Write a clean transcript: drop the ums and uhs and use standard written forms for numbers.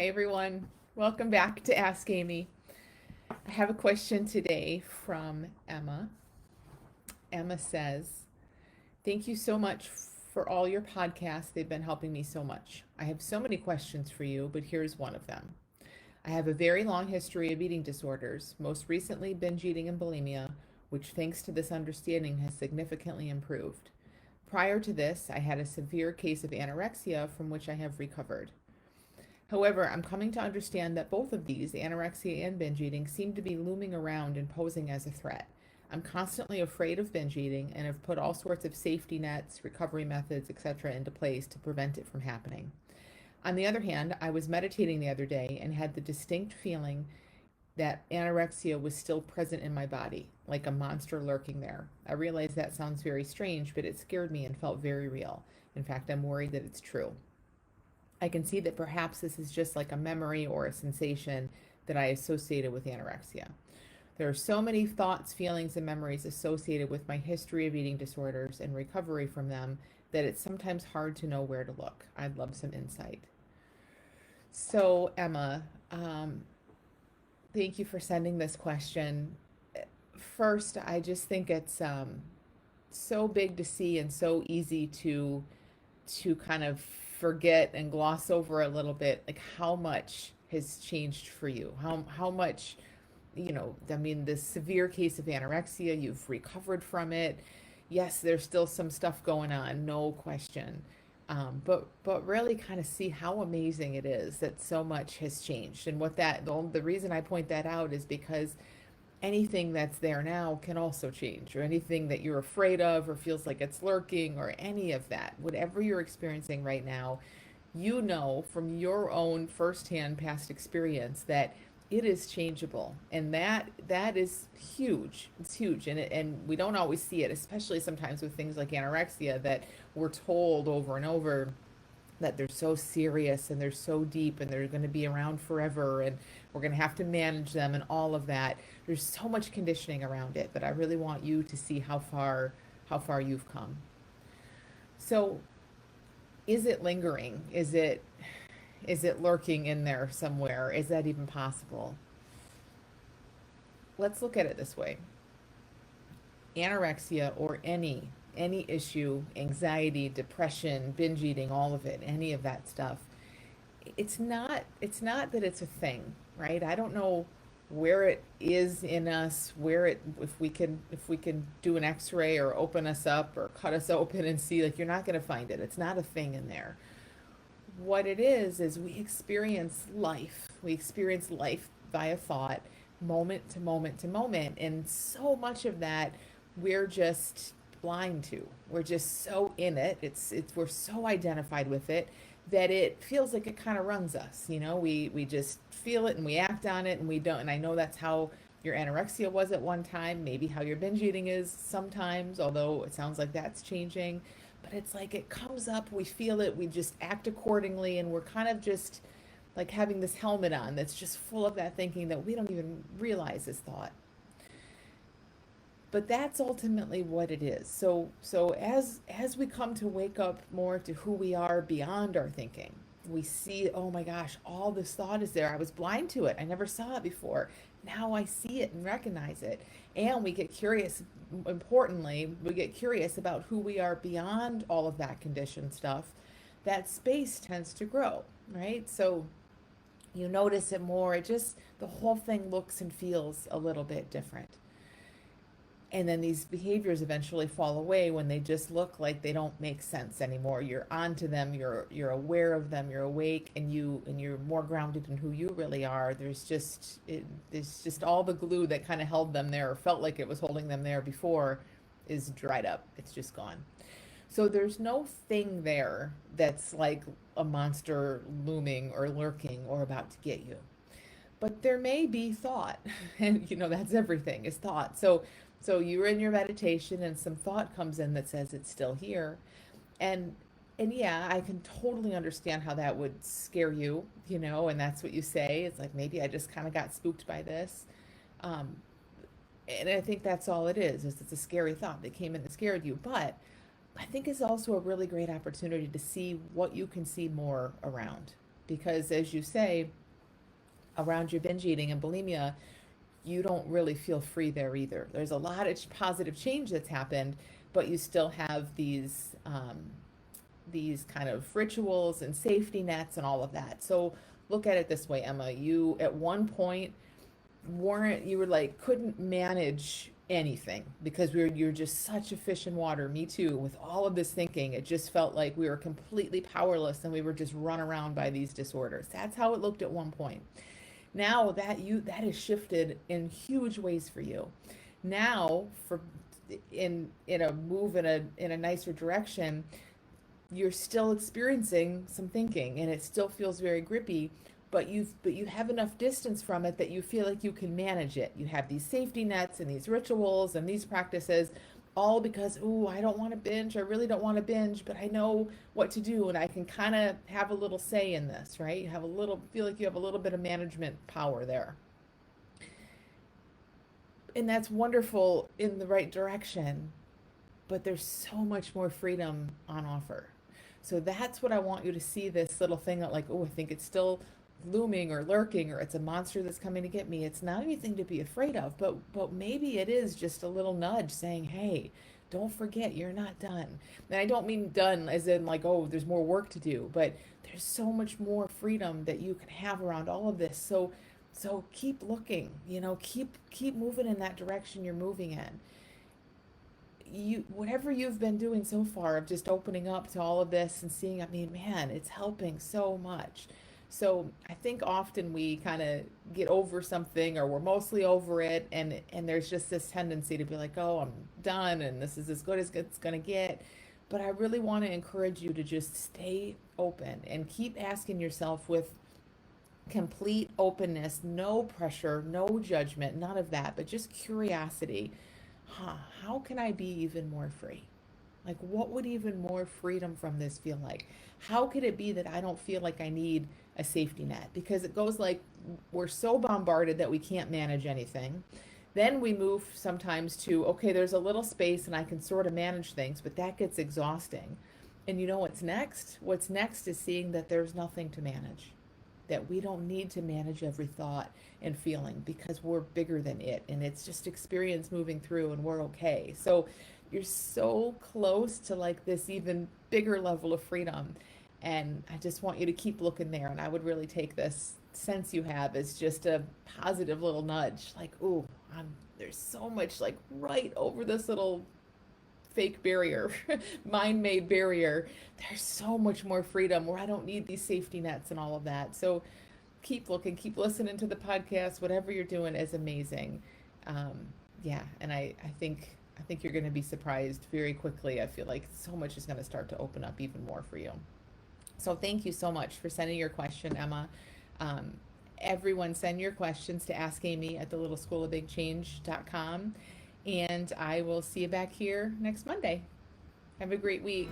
Hey everyone, welcome back to Ask Amy. I have a question today from Emma. Emma says, "Thank you so much for all your podcasts. They've been helping me so much. I have so many questions for you, but here's one of them. I have a very long history of eating disorders, most recently binge eating and bulimia, which thanks to this understanding has significantly improved. Prior to this, I had a severe case of anorexia from which I have recovered. However, I'm coming to understand that both of these, anorexia and binge eating, seem to be looming around and posing as a threat. I'm constantly afraid of binge eating and have put all sorts of safety nets, recovery methods, etc. into place to prevent it from happening. On the other hand, I was meditating the other day and had the distinct feeling that anorexia was still present in my body, like a monster lurking there. I realize that sounds very strange, but it scared me and felt very real. In fact, I'm worried that it's true. I can see that perhaps this is just like a memory or a sensation that I associated with anorexia. There are so many thoughts, feelings, and memories associated with my history of eating disorders and recovery from them that it's sometimes hard to know where to look. I'd love some insight." So, Emma, thank you for sending this question. First, I just think it's so big to see and so easy to kind of forget and gloss over a little bit, like how much has changed for you, how much, I mean, this severe case of anorexia, you've recovered from it. Yes, there's still some stuff going on, no question. But really kind of see how amazing it is that so much has changed. And the reason I point that out is because anything that's there now can also change, or anything that you're afraid of or feels like it's lurking, or any of that, whatever you're experiencing right now, you know from your own firsthand past experience that it is changeable, and that is huge. It's huge, and we don't always see it, especially sometimes with things like anorexia, that we're told over and over that they're so serious and they're so deep and they're going to be around forever and we're going to have to manage them and all of that. There's so much conditioning around it, but I really want you to see how far you've come. So, is it lingering? Is it lurking in there somewhere? Is that even possible? Let's look at it this way. Anorexia, or any issue, anxiety, depression, binge eating, all of it, any of that stuff, it's not that it's a thing, right? I don't know where it is in us, where it if we can do an x-ray or open us up or cut us open and see, like, you're not going to find it. It's not a thing in there. What it is we experience life via thought, moment to moment to moment, and so much of that we're just blind to. We're just so in it. It's we're so identified with it that it feels like it kind of runs us. We just feel it and we act on it, and we don't. And I know that's how your anorexia was at one time, maybe how your binge eating is sometimes, although it sounds like that's changing. But it's like it comes up, we feel it, we just act accordingly, and we're kind of just like having this helmet on that's just full of that thinking that we don't even realize is thought. But that's ultimately what it is. So as we come to wake up more to who we are beyond our thinking, we see, oh my gosh, all this thought is there. I was blind to it. I never saw it before. Now I see it and recognize it. And we get curious, importantly, we get curious about who we are beyond all of that conditioned stuff. That space tends to grow, right? So you notice it more. The whole thing looks and feels a little bit different. And then these behaviors eventually fall away when they just look like they don't make sense anymore. You're onto them, you're aware of them, you're awake, and you're more grounded in who you really are. There's just all the glue that kind of held them there, or felt like it was holding them there before, is dried up. It's just gone. So there's no thing there that's like a monster looming or lurking or about to get you. But there may be thought, and that's everything, is thought. So you're in your meditation and some thought comes in that says it's still here. And and yeah, I can totally understand how that would scare you, and that's what you say. It's like, maybe I just kind of got spooked by this. Um, and I think that's all it is it's a scary thought that came in and scared you. But I think it's also a really great opportunity to see what you can see more around. because as you say, around your binge eating and bulimia, you don't really feel free there either. There's a lot of positive change that's happened, but you still have these kind of rituals and safety nets and all of that. So look at it this way, Emma. You at one point you were like couldn't manage anything because you're just such a fish in water. Me too. With all of this thinking, it just felt like we were completely powerless and we were just run around by these disorders. That's how it looked at one point. Now that has shifted in huge ways for you. Now for in a move in a nicer direction, you're still experiencing some thinking and it still feels very grippy, but you have enough distance from it that you feel like you can manage it. You have these safety nets and these rituals and these practices, all because, ooh, I don't want to binge. I really don't want to binge, but I know what to do and I can kind of have a little say in this, right? You have feel like you have a little bit of management power there. And that's wonderful in the right direction, but there's so much more freedom on offer. So that's what I want you to see, this little thing that like, oh, I think it's still looming or lurking or it's a monster that's coming to get me. It's not anything to be afraid of, but maybe it is just a little nudge saying, hey, don't forget you're not done. And I don't mean done as in like, oh, there's more work to do, but there's so much more freedom that you can have around all of this. So keep looking, keep moving in that direction you're moving in. Whatever you've been doing so far of just opening up to all of this and seeing, I mean, man, it's helping so much. So I think often we kind of get over something or we're mostly over it and there's just this tendency to be like, oh, I'm done and this is as good as it's going to get. But I really want to encourage you to just stay open and keep asking yourself with complete openness, no pressure, no judgment, none of that, but just curiosity. How can I be even more free? Like, what would even more freedom from this feel like? How could it be that I don't feel like I need a safety net? Because it goes like we're so bombarded that we can't manage anything. Then we move sometimes to, okay, there's a little space and I can sort of manage things, but that gets exhausting. And you know what's next? What's next is seeing that there's nothing to manage, that we don't need to manage every thought and feeling because we're bigger than it and it's just experience moving through and we're okay. So you're so close to like this even bigger level of freedom. And I just want you to keep looking there. And I would really take this sense you have as just a positive little nudge. Like, ooh, there's so much like right over this little fake barrier, mind-made barrier. There's so much more freedom where I don't need these safety nets and all of that. So keep looking, keep listening to the podcast. Whatever you're doing is amazing. Yeah, and I think you're going to be surprised very quickly. I feel like so much is going to start to open up even more for you. So thank you so much for sending your question, Emma. Everyone send your questions to AskAmy at thelittleschoolofbigchange.com. And I will see you back here next Monday. Have a great week.